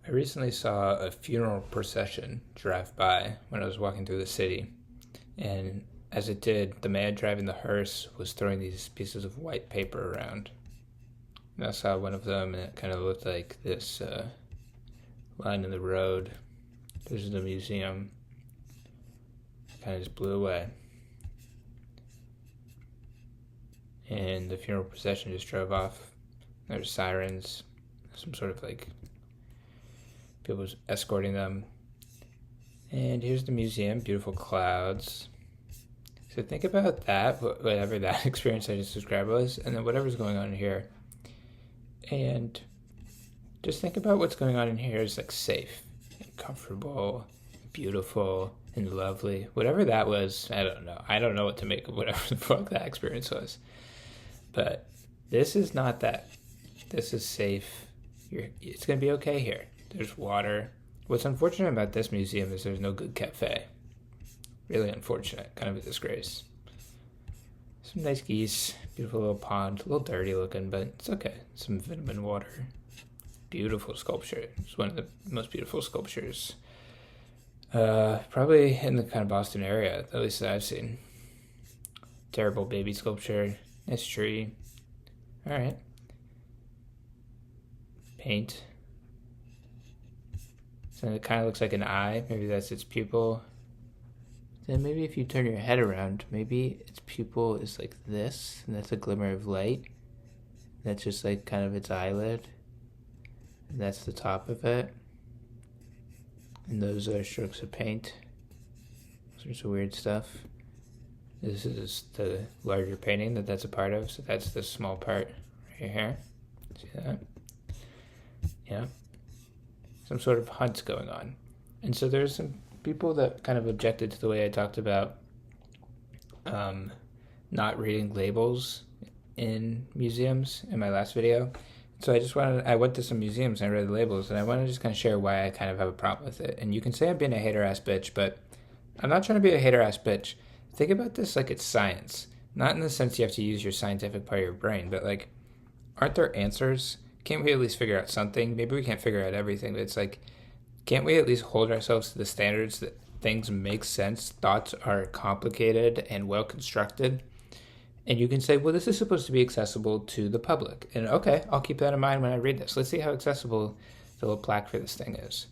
I recently saw a funeral procession drive by when I was walking through the city, and as it did, the man driving the hearse was throwing these pieces of white paper around. And I saw one of them, and it kind of looked like this line in the road. This is the museum. It kind of just blew away. And the funeral procession just drove off. There's sirens, some sort of like people escorting them. And here's the museum, beautiful clouds. So think about that, whatever that experience I just described was, and then whatever's going on here. And just think about what's going on in here is like safe and comfortable, beautiful and lovely. Whatever that was, I don't know. I don't know what to make of whatever the fuck that experience was. But this is not that. This is safe. It's going to be okay here. There's water. What's unfortunate about this museum is there's no good cafe. Really unfortunate. Kind of a disgrace. Some nice geese. Beautiful little pond. A little dirty looking, but it's okay. Some vitamin water. Beautiful sculpture. It's one of the most beautiful sculptures. Probably in the kind of Boston area, at least that I've seen. Terrible baby sculpture. Nice tree. Alright. Paint. So it kind of looks like an eye. Maybe that's its pupil. Then maybe if you turn your head around, maybe its pupil is like this, and that's a glimmer of light. That's just like kind of its eyelid. And that's the top of it. And those are strokes of paint. Sorts of weird stuff. This is the larger painting that's a part of, so that's the small part right here. See that? Yeah. Some sort of hunt going on. And so there's some people that kind of objected to the way I talked about not reading labels in museums in my last video. So I went to some museums and I read the labels, and I want to just kind of share why I kind of have a problem with it. And you can say I'm being a hater-ass bitch, but I'm not trying to be a hater-ass bitch. Think about this like it's science. Not in the sense you have to use your scientific part of your brain, but like, aren't there answers? Can't we at least figure out something? Maybe we can't figure out everything, but it's like, can't we at least hold ourselves to the standards that things make sense, thoughts are complicated and well constructed? And you can say, well, this is supposed to be accessible to the public. And okay, I'll keep that in mind when I read this. Let's see how accessible the little plaque for this thing is.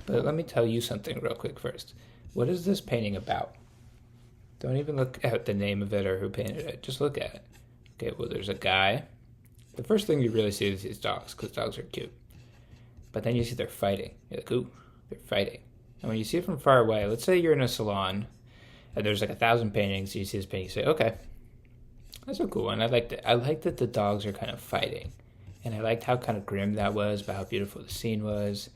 But let me tell you something real quick first. What is this painting about? Don't even look at the name of it or who painted it. Just look at it. Okay, well, there's a guy. The first thing you really see is these dogs, because dogs are cute. But then you see they're fighting. You're like, ooh, they're fighting. And when you see it from far away, let's say you're in a salon, and there's like 1,000 paintings, and you see this painting, you say, okay, that's a cool one. I liked it. I liked that the dogs are kind of fighting. And I liked how kind of grim that was, but how beautiful the scene was.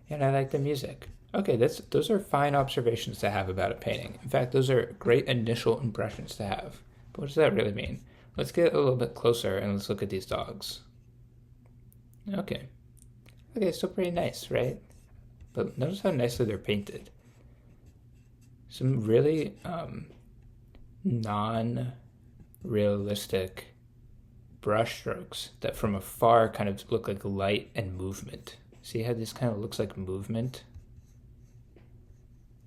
And I liked the music. Okay, those are fine observations to have about a painting. In fact, those are great initial impressions to have. But what does that really mean? Let's get a little bit closer and let's look at these dogs. Okay, still pretty nice, right? But notice how nicely they're painted. Some really non-realistic brush strokes that from afar kind of look like light and movement. See how this kind of looks like movement?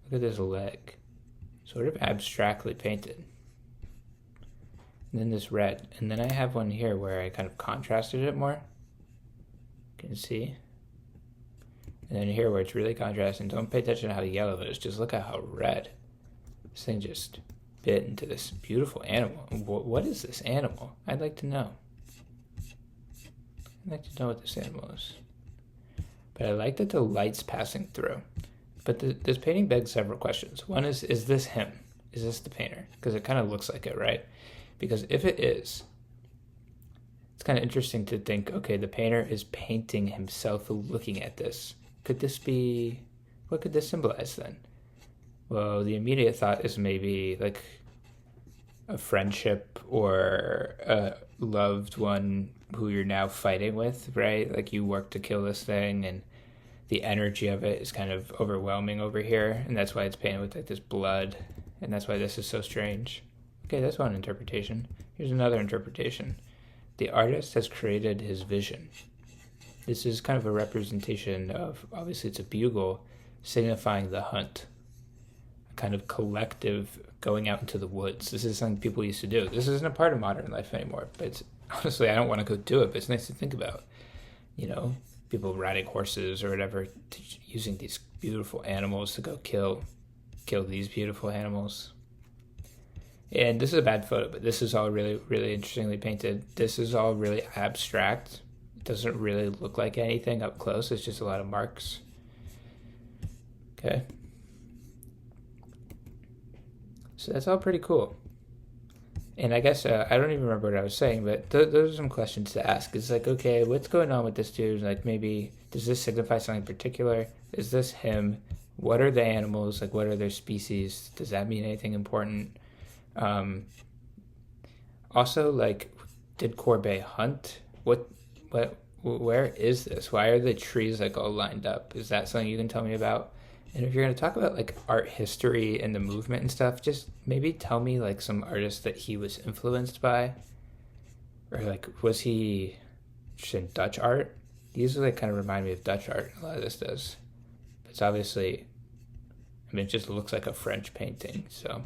Look at this leg. Sort of abstractly painted. And then this red. And then I have one here where I kind of contrasted it more. You can see. And then here where it's really contrasting. Don't pay attention to how yellow it is. Just look at how red. This thing just bit into this beautiful animal. What is this animal? I'd like to know. I'd like to know what this animal is. But I like that the light's passing through. But this painting begs several questions. One is this him? Is this the painter? Because it kind of looks like it, right? Because if it is, it's kind of interesting to think, okay, the painter is painting himself looking at this. Could this be, what could this symbolize then? Well, the immediate thought is maybe like a friendship or a loved one who you're now fighting with, right? Like you work to kill this thing and the energy of it is kind of overwhelming over here, and that's why it's painted with like this blood, and that's why this is so strange. Okay, that's one interpretation. Here's another interpretation. The artist has created his vision. This is kind of a representation of, obviously it's a bugle signifying the hunt, a kind of collective going out into the woods. This is something people used to do. This isn't a part of modern life anymore, but it's, honestly, I don't want to go do it, but it's nice to think about, people riding horses or whatever, using these beautiful animals to go kill these beautiful animals. And this is a bad photo, but this is all really, really interestingly painted. This is all really abstract. It doesn't really look like anything up close. It's just a lot of marks. Okay. So that's all pretty cool. And I guess, I don't even remember what I was saying, but those are some questions to ask. It's like, okay, what's going on with this dude? Like, maybe, does this signify something particular? Is this him? What are the animals? Like, what are their species? Does that mean anything important? Also, like, did Courbet hunt? Where is this? Why are the trees like all lined up? Is that something you can tell me about? And if you're going to talk about like art history and the movement and stuff, just maybe tell me like some artists that he was influenced by, or like, was he just in Dutch art? These like kind of remind me of Dutch art. A lot of this does. It's obviously, it just looks like a French painting, so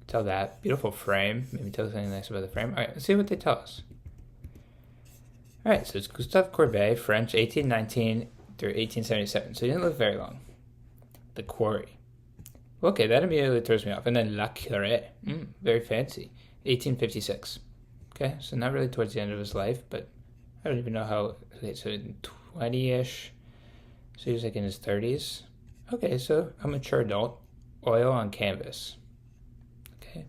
tell that. Beautiful frame. Maybe tell us something nice about the frame. All right, let's see what they tell us. All right, so it's Gustave Courbet, French, 1819 through 1877. So he didn't live very long. The Quarry. Okay, that immediately throws me off. And then La Curée. Very fancy. 1856. Okay, so not really towards the end of his life, but I don't even know how. Okay, so 20-ish. So he was like in his 30s. Okay, so a mature adult. Oil on canvas. Okay.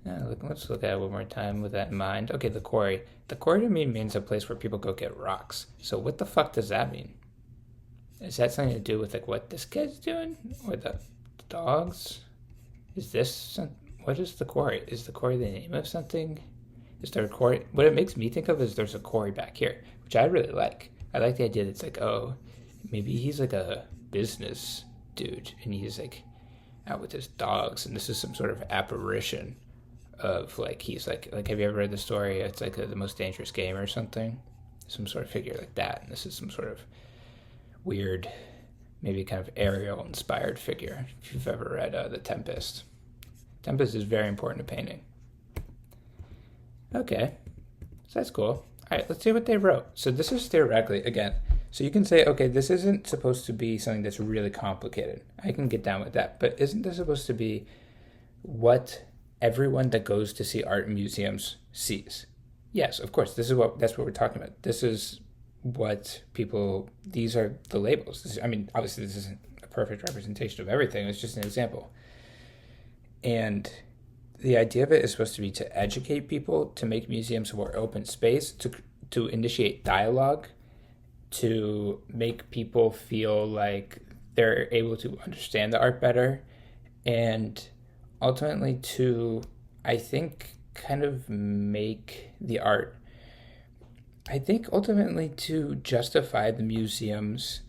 Now, let's look at it one more time with that in mind. Okay, the quarry. The quarry to me means a place where people go get rocks. So what the fuck does that mean? Is that something to do with like what this guy's doing? Or the dogs? Is this what is the quarry? Is the quarry the name of something? Is there a quarry? What it makes me think of is there's a quarry back here, which I really like. I like the idea that it's like, oh, maybe he's like a business dude and he's like out with his dogs and this is some sort of apparition of like, he's like have you ever read the story? It's like the most dangerous game or something. Some sort of figure like that. And this is some sort of weird, maybe kind of Ariel inspired figure. If you've ever read The Tempest. Tempest is very important to painting. Okay, so that's cool. All right, let's see what they wrote. So this is theoretically, again, so you can say, okay, this isn't supposed to be something that's really complicated. I can get down with that. But isn't this supposed to be what everyone that goes to see art in museums sees? Yes, of course. That's what we're talking about. This is what people, these are the labels. Obviously this isn't a perfect representation of everything. It's just an example. And the idea of it is supposed to be to educate people, to make museums a more open space, to initiate dialogue, to make people feel like they're able to understand the art better, and ultimately to, I think, kind of make the art, I think ultimately to justify the museum's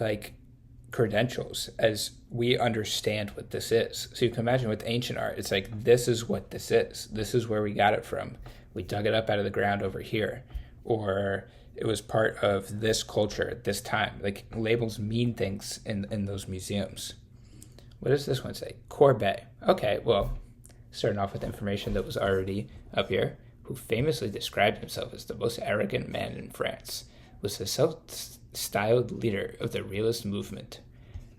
like credentials as we understand what this is. So you can imagine with ancient art, it's like, this is what this is. This is where we got it from. We dug it up out of the ground over here. Or it was part of this culture at this time. Like, labels mean things in those museums. What does this one say? Courbet. Okay, well, starting off with information that was already up here, who famously described himself as the most arrogant man in France, was the self-styled leader of the realist movement.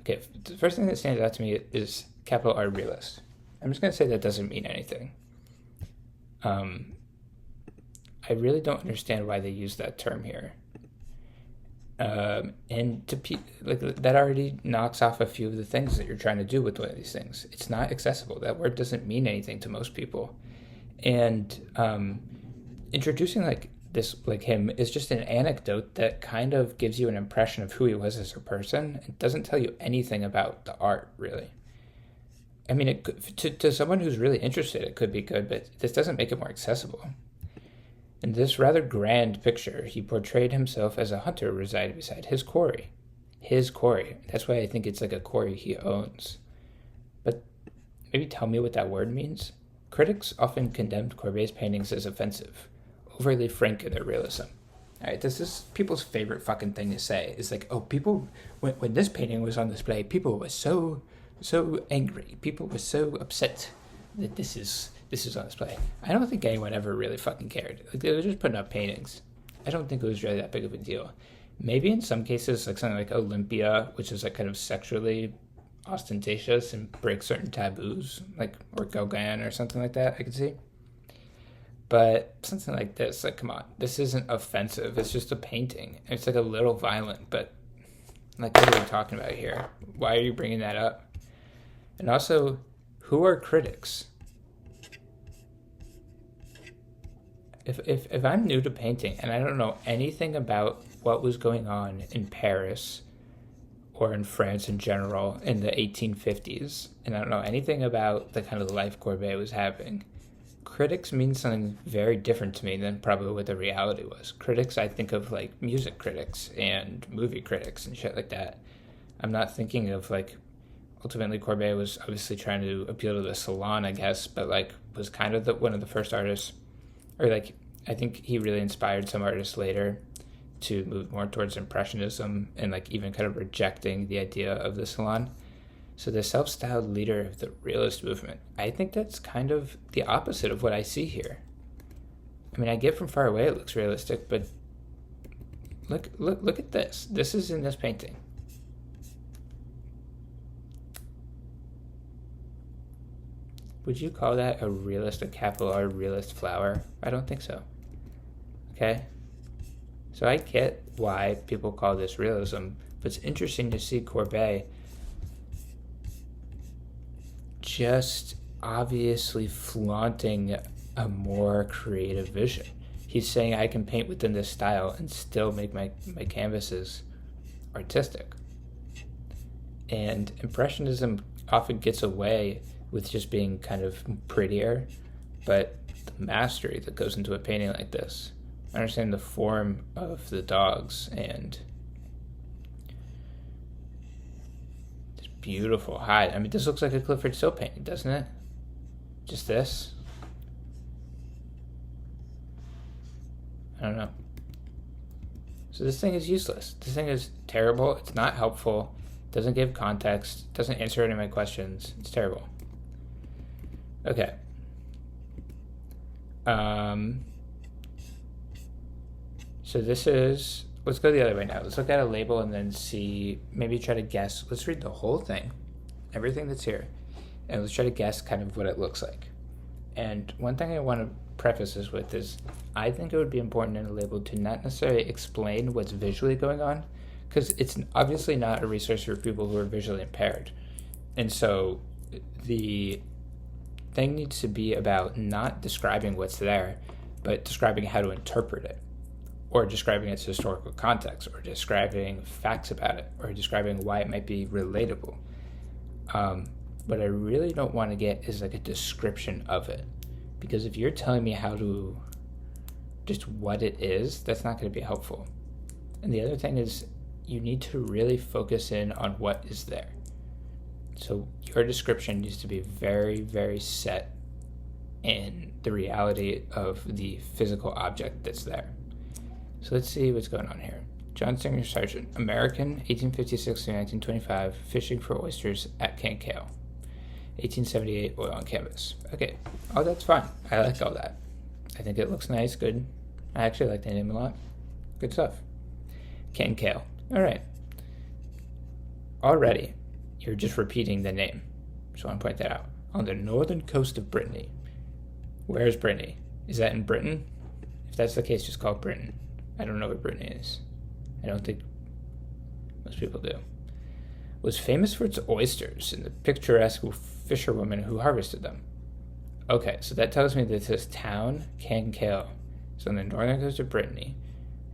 Okay, the first thing that stands out to me is capital R realist. I'm just going to say that doesn't mean anything. I really don't understand why they use that term here. And that already knocks off a few of the things that you're trying to do with one of these things. It's not accessible. That word doesn't mean anything to most people. And introducing like this, like him, is just an anecdote that kind of gives you an impression of who he was as a person. It doesn't tell you anything about the art, really. I mean, it could, to someone who's really interested, it could be good, but this doesn't make it more accessible. In this rather grand picture, he portrayed himself as a hunter residing beside his quarry. His quarry. That's why I think it's like a quarry he owns. But maybe tell me what that word means. Critics often condemned Courbet's paintings as offensive. overly frank in their realism. All right, this is people's favorite fucking thing to say. Is like, oh, people, when this painting was on display, people were so angry. People were so upset that this is on display. I don't think anyone ever really fucking cared. Like, they were just putting up paintings. I don't think it was really that big of a deal. Maybe in some cases, like something like Olympia, which is like kind of sexually ostentatious and breaks certain taboos, like, or Gauguin or something like that, I could see. But something like this, like, come on, this isn't offensive. It's just a painting. It's like a little violent, but like, what are we talking about here? Why are you bringing that up? And also, who are critics? If I'm new to painting and I don't know anything about what was going on in Paris or in France in general in the 1850s, and I don't know anything about the kind of life Courbet was having, critics mean something very different to me than probably what the reality was. Critics, I think of like music critics and movie critics and shit like that. I'm not thinking of like, ultimately Courbet was obviously trying to appeal to the salon, I guess, but like was kind of one of the first artists, or like, I think he really inspired some artists later to move more towards Impressionism and like even kind of rejecting the idea of the salon. So the self-styled leader of the realist movement, I think that's kind of the opposite of what I see here. I mean, I get from far away it looks realistic, but look at this. This is in this painting. Would you call that a realist, a capital R realist flower? I don't think so. Okay? So I get why people call this realism, but it's interesting to see Courbet just obviously flaunting a more creative vision. He's saying I can paint within this style and still make my canvases artistic. And Impressionism often gets away with just being kind of prettier, but the mastery that goes into a painting like this, understand the form of the dogs and this beautiful hide. I mean, this looks like a Clyfford Still painting, doesn't it? Just this? I don't know. So this thing is useless. This thing is terrible. It's not helpful. Doesn't give context. Doesn't answer any of my questions. It's terrible. Okay. So this is, let's go the other way now. Let's look at a label and then see, maybe try to guess. Let's read the whole thing, everything that's here, and let's try to guess kind of what it looks like. And one thing I want to preface this with is, I think it would be important in a label to not necessarily explain what's visually going on, because it's obviously not a resource for people who are visually impaired. And so the thing needs to be about not describing what's there, but describing how to interpret it, or describing its historical context, or describing facts about it, or describing why it might be relatable. What I really don't want to get is like a description of it, because if you're telling me how to, just what it is, that's not going to be helpful. And the other thing is, you need to really focus in on what is there. So your description needs to be very, very set in the reality of the physical object that's there. So let's see what's going on here. John Singer Sargent, American, 1856 to 1925, fishing for oysters at Kankakee. 1878, oil on canvas. Okay, oh, that's fine. I like all that. I think it looks nice, good. I actually like the name a lot. Good stuff. Kankakee. All right. Already, you're just repeating the name. Just want to point that out. On the northern coast of Brittany. Where's Brittany? Is that in Britain? If that's the case, just call it Britain. I don't know where Brittany is. I don't think most people do. Was famous for its oysters and the picturesque fisherwomen who harvested them. Okay, so that tells me that this town, Kankakee, is on the northern coast of Brittany,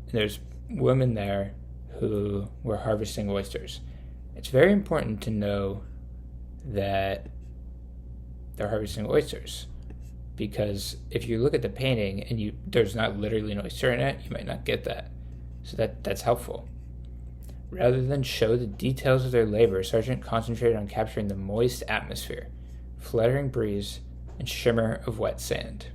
and there's women there who were harvesting oysters. It's very important to know that they're harvesting oysters, because if you look at the painting and there's not literally an oyster in it, you might not get that. So that's helpful. Rather than show the details of their labor, Sargent concentrated on capturing the moist atmosphere, fluttering breeze, and shimmer of wet sand.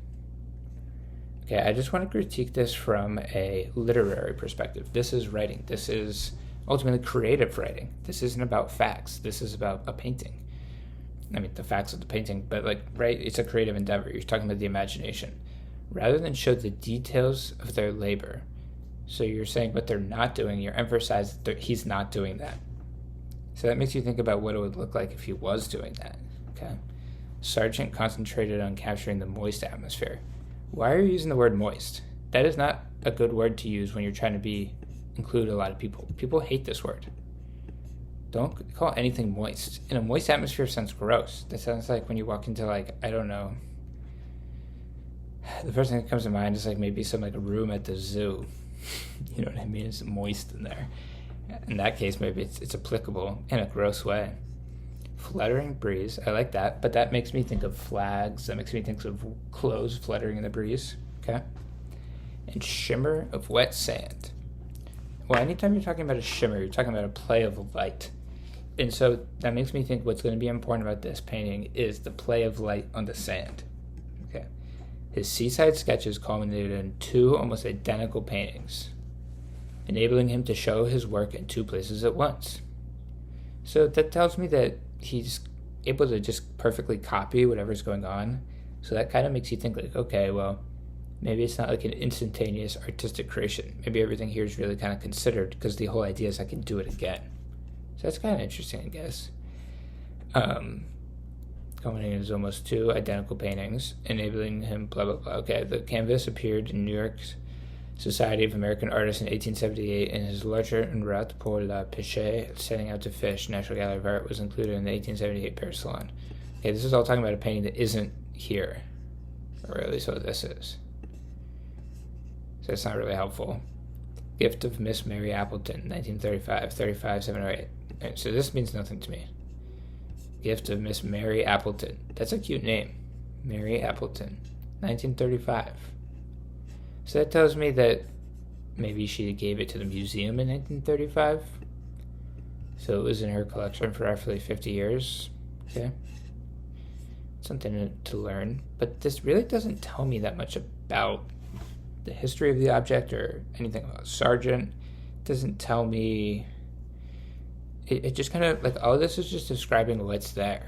Okay, I just want to critique this from a literary perspective. This is writing. This is ultimately creative writing. This isn't about facts. This is about a painting. I mean, the facts of the painting, but like, right, it's a creative endeavor. You're talking about the imagination. Rather than show the details of their labor, so you're saying what they're not doing, you're emphasizing that he's not doing that. So that makes you think about what it would look like if he was doing that, okay? Sargent concentrated on capturing the moist atmosphere. Why are you using the word moist? That is not a good word to use when you're trying to include a lot of people. People hate this word. Don't call anything moist. In a moist atmosphere sounds gross. That sounds like when you walk into, like, I don't know. The first thing that comes to mind is like maybe some like a room at the zoo. You know what I mean? It's moist in there. In that case, maybe it's applicable in a gross way. Fluttering breeze, I like that, but that makes me think of flags. That makes me think of clothes fluttering in the breeze, okay? And shimmer of wet sand. Well, anytime you're talking about a shimmer, you're talking about a play of light. And so that makes me think what's going to be important about this painting is the play of light on the sand, okay? His seaside sketches culminated in 2 almost identical paintings, enabling him to show his work in 2 places at once. So that tells me that he's able to just perfectly copy whatever's going on. So that kind of makes you think like, okay, well, maybe it's not like an instantaneous artistic creation. Maybe everything here is really kind of considered because the whole idea is I can do it again. So that's kind of interesting, I guess. Culminating in almost 2 identical paintings, enabling him blah, blah, blah. Okay, the canvas appeared in New York's Society of American Artists in 1878, and his L'Autre en route pour la pêche, setting out to fish, National Gallery of Art, was included in the 1878 Paris Salon. Okay, this is all talking about a painting that isn't here, or at least what this is. So it's not really helpful. Gift of Miss Mary Appleton, 1935, 35708. Right, so this means nothing to me. Gift of Miss Mary Appleton. That's a cute name. Mary Appleton, 1935. So that tells me that maybe she gave it to the museum in 1935. So it was in her collection for roughly 50 years. Okay. Something to learn. But this really doesn't tell me that much about the history of the object or anything about Sargent. It doesn't tell me. It just kind of, like, all this is just describing what's there.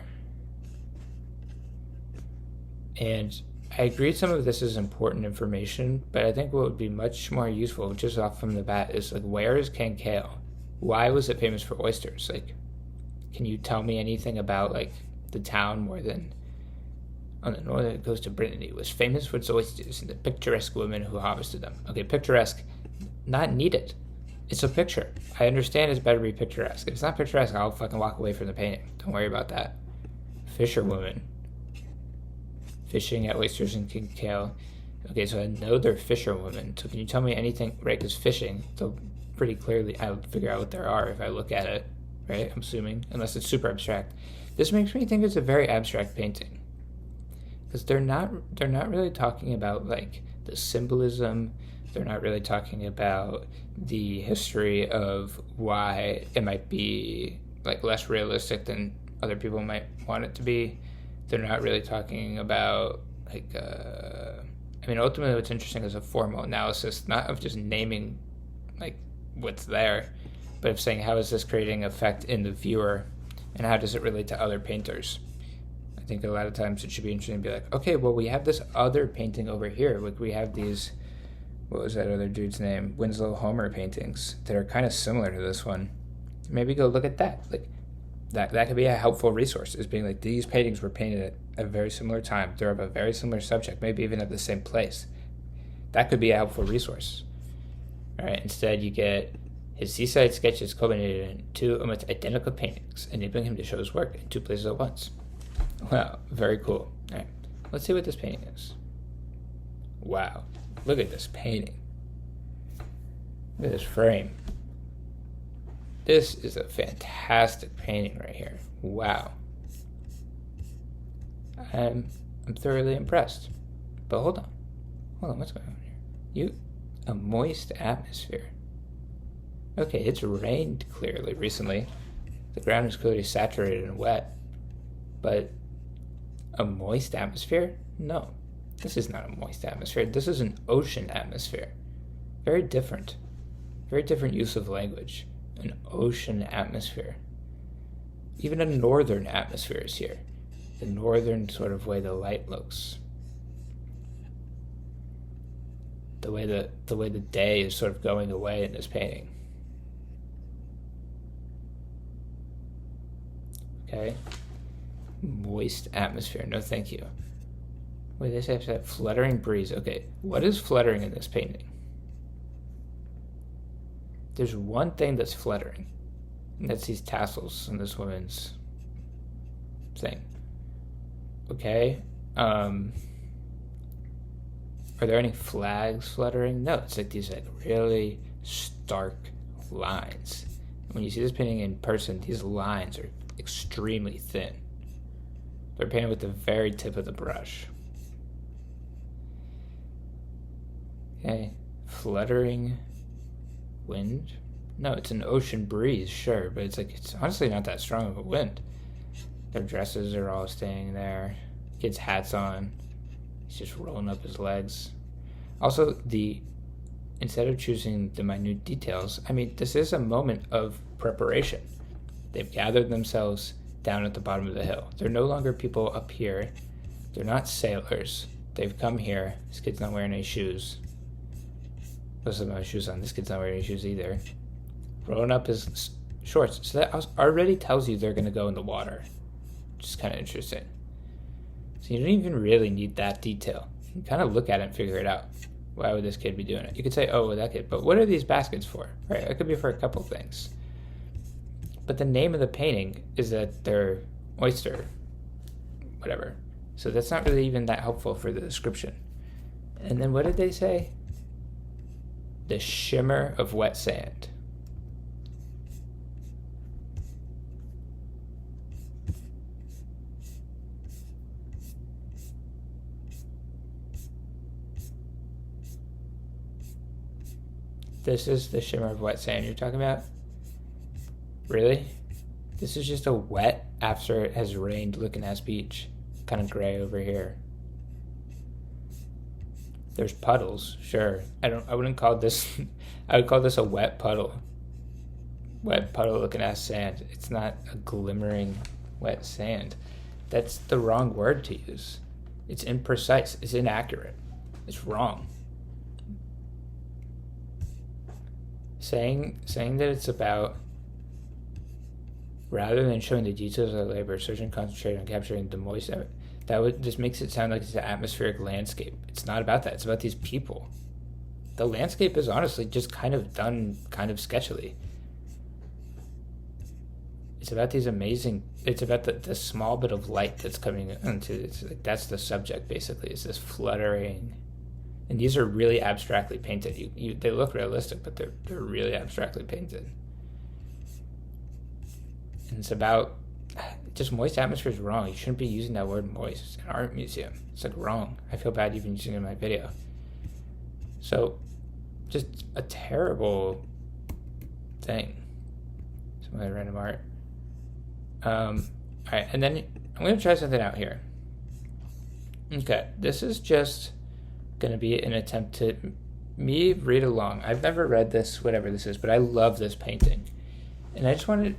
And I agree some of this is important information, but I think what would be much more useful, just off from the bat, is, like, where is Kankale? Why was it famous for oysters? Like, can you tell me anything about, like, the town more than on the northern coast of Brittany was famous for its oysters and the picturesque women who harvested them? Okay, picturesque, not needed. It's a picture. I understand it's better to be picturesque. If it's not picturesque, I'll fucking walk away from the painting. Don't worry about that. Fisherwomen. Fishing at oysters in Kankale. Okay, so I know they're fisherwomen. So can you tell me anything, right? Because fishing, so pretty clearly I'll figure out what there are if I look at it, right? I'm assuming, unless it's super abstract. This makes me think it's a very abstract painting. Because they're not really talking about, like, the symbolism. They're not really talking about the history of why it might be, like, less realistic than other people might want it to be. They're not really talking about, like, I mean, ultimately what's interesting is a formal analysis, not of just naming, like, what's there, but of saying how is this creating effect in the viewer and how does it relate to other painters. I think a lot of times it should be interesting to be like, okay, well, we have this other painting over here. Like, we have these, what was that other dude's name? Winslow Homer paintings that are kind of similar to this one. Maybe go look at that. Like, that could be a helpful resource, is being like, these paintings were painted at a very similar time. They're of a very similar subject, maybe even at the same place. That could be a helpful resource. All right, instead you get his seaside sketches culminated in 2 almost identical paintings, enabling him to show his work in 2 places at once. Wow, very cool. All right, let's see what this painting is. Wow, look at this painting. Look at this frame. This is a fantastic painting right here. Wow. I'm thoroughly impressed. But hold on, what's going on here? A moist atmosphere. Okay, it's rained clearly recently. The ground is clearly saturated and wet. But a moist atmosphere? No. This is not a moist atmosphere. This is an ocean atmosphere. Very different. Very different use of language. An ocean atmosphere. Even a northern atmosphere is here. The northern sort of way the light looks. The way the day is sort of going away in this painting. Okay. Moist atmosphere. No, thank you. Wait, they say that fluttering breeze. Okay, what is fluttering in this painting? There's one thing that's fluttering, and that's these tassels on this woman's thing. Okay. Are there any flags fluttering? No, it's like these like really stark lines. When you see this painting in person, these lines are extremely thin. They're painted with the very tip of the brush. Okay, fluttering wind? No, it's an ocean breeze, sure, but it's honestly not that strong of a wind. Their dresses are all staying there. Kid's hat's on. He's just rolling up his legs. Also, instead of choosing the minute details, I mean, this is a moment of preparation. They've gathered themselves down at the bottom of the hill. They're no longer people up here. They're not sailors. They've come here. This kid's not wearing any shoes. Most of my shoes on. This kid's not wearing any shoes either. Rolling up his shorts. So that already tells you they're going to go in the water. Which is kind of interesting. So you don't even really need that detail. You can kind of look at it and figure it out. Why would this kid be doing it? You could say, oh, well, that kid. But what are these baskets for? Right, it could be for a couple things. But the name of the painting is that they're oyster, whatever. So that's not really even that helpful for the description. And then what did they say? The shimmer of wet sand. This is the shimmer of wet sand you're talking about? Really? This is just a wet after it has rained looking ass beach. Kind of gray over here. There's puddles, sure. I wouldn't call this I would call this a wet puddle. Wet puddle looking ass sand. It's not a glimmering wet sand. That's the wrong word to use. It's imprecise. It's inaccurate. It's wrong. Saying that it's about, rather than showing the details of the labor, surgeon concentrated on capturing the moist, just makes it sound like it's an atmospheric landscape. It's not about that. It's about these people. The landscape is honestly just kind of done kind of sketchily. It's about these amazing, it's about the small bit of light that's coming into, it's like that's the subject basically. It's this fluttering. And these are really abstractly painted. They look realistic, but they're really abstractly painted. And it's about, just moist atmosphere is wrong. You shouldn't be using that word moist in an art museum. It's like wrong. I feel bad even using it in my video. So, just a terrible thing. Some other random art. Alright, and then I'm going to try something out here. Okay, this is just going to be an attempt to me read along. I've never read this, whatever this is, but I love this painting. And I just wanted,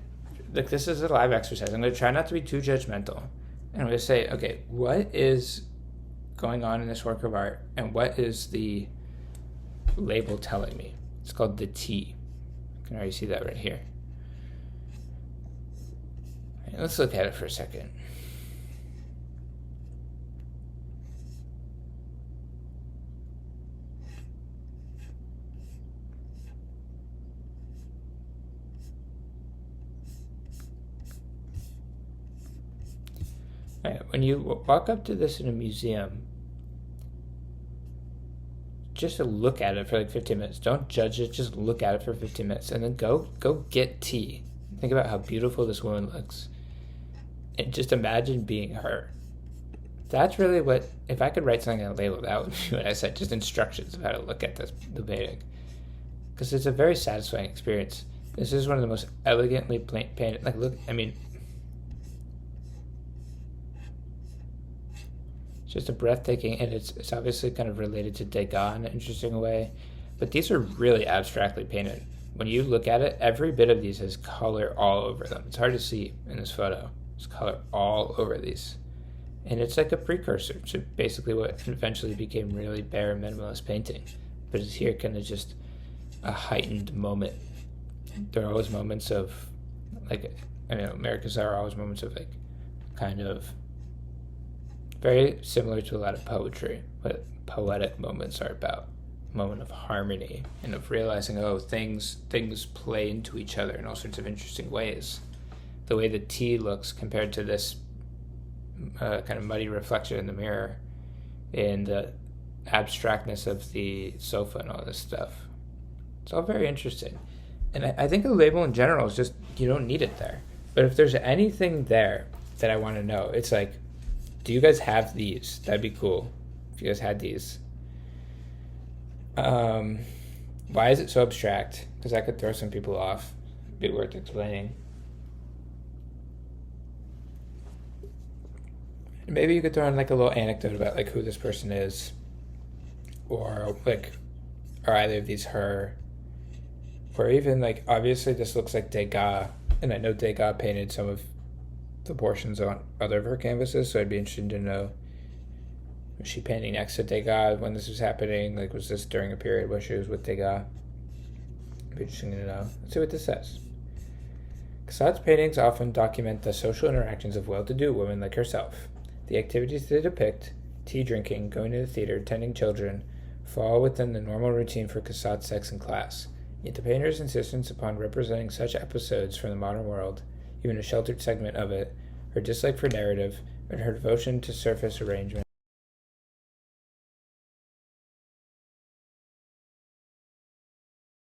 like, this is a live exercise. I'm going to try not to be too judgmental. And I'm going to say, okay, what is going on in this work of art, and what is the label telling me? It's called the T. You can already see that right here. All right, let's look at it for a second. Right, when you walk up to this in a museum, just to look at it for like 15 minutes. Don't judge it, just look at it for 15 minutes. And then go get tea. Think about how beautiful this woman looks. And just imagine being her. That's really what, if I could write something on a label, that would be what I said. Just instructions of how to look at the painting. Because it's a very satisfying experience. This is one of the most elegantly painted, like look, I mean, just a breathtaking, and it's obviously kind of related to Degas in an interesting way, but these are really abstractly painted. When you look at it, every bit of these has color all over them. It's hard to see in this photo. There's color all over these. And it's like a precursor to basically what eventually became really bare minimalist painting. But it's here kind of just a heightened moment. There are always moments of, like, I mean, Americans are always moments of, like, kind of very similar to a lot of poetry, what poetic moments are about. A moment of harmony and of realizing, oh, things play into each other in all sorts of interesting ways. The way the tea looks compared to this kind of muddy reflection in the mirror, and the abstractness of the sofa and all this stuff. It's all very interesting. And I think a label in general is just, you don't need it there. But if there's anything there that I want to know, it's like, do you guys have these? That'd be cool if you guys had these. Why is it so abstract? Because that could throw some people off. It'd be worth explaining. Maybe you could throw in like a little anecdote about like who this person is, or like, are either of these her, or even like, obviously this looks like Degas, and I know Degas painted some of the portions on other of her canvases, so I'd be interested to know, was she painting next to Degas when this was happening? Like, was this during a period where she was with Degas? It'd be interesting to know. Let's see what this says. Cassatt's paintings often document the social interactions of well-to-do women like herself. The activities they depict, tea drinking, going to the theater, tending children, fall within the normal routine for Cassatt's sex and class. Yet the painter's insistence upon representing such episodes from the modern world, even a sheltered segment of it, her dislike for narrative, and her devotion to surface arrangement